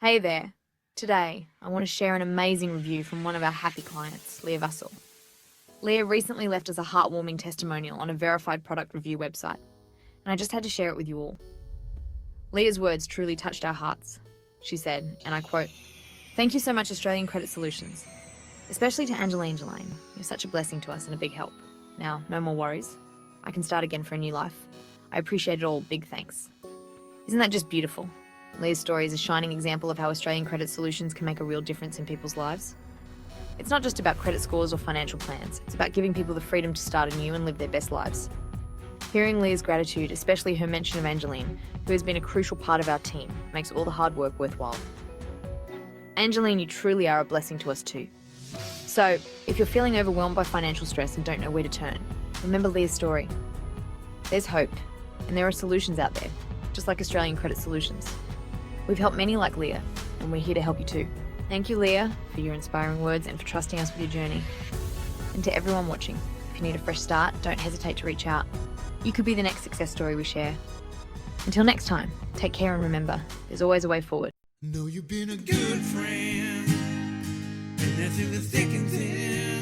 Hey there. Today, I want to share an amazing review from one of our happy clients, Leah Vassil. Leah recently left us a heartwarming testimonial on a verified product review website, and I just had to share it with you all. Leah's words truly touched our hearts. She said, and I quote, "Thank you so much, Australian Credit Solutions. Especially to Angeline. You're such a blessing to us and a big help. Now, no more worries. I can start again for a new life. I appreciate it all. Big thanks." Isn't that just beautiful? Leah's story is a shining example of how Australian Credit Solutions can make a real difference in people's lives. It's not just about credit scores or financial plans, it's about giving people the freedom to start anew and live their best lives. Hearing Leah's gratitude, especially her mention of Angeline, who has been a crucial part of our team, makes all the hard work worthwhile. Angeline, you truly are a blessing to us too. So, if you're feeling overwhelmed by financial stress and don't know where to turn, remember Leah's story. There's hope, and there are solutions out there, just like Australian Credit Solutions. We've helped many like Leah, and we're here to help you too. Thank you, Leah, for your inspiring words and for trusting us with your journey. And to everyone watching, if you need a fresh start, don't hesitate to reach out. You could be the next success story we share. Until next time, take care and remember, there's always a way forward. Know you've been a good friend, and that's in the thick and thin.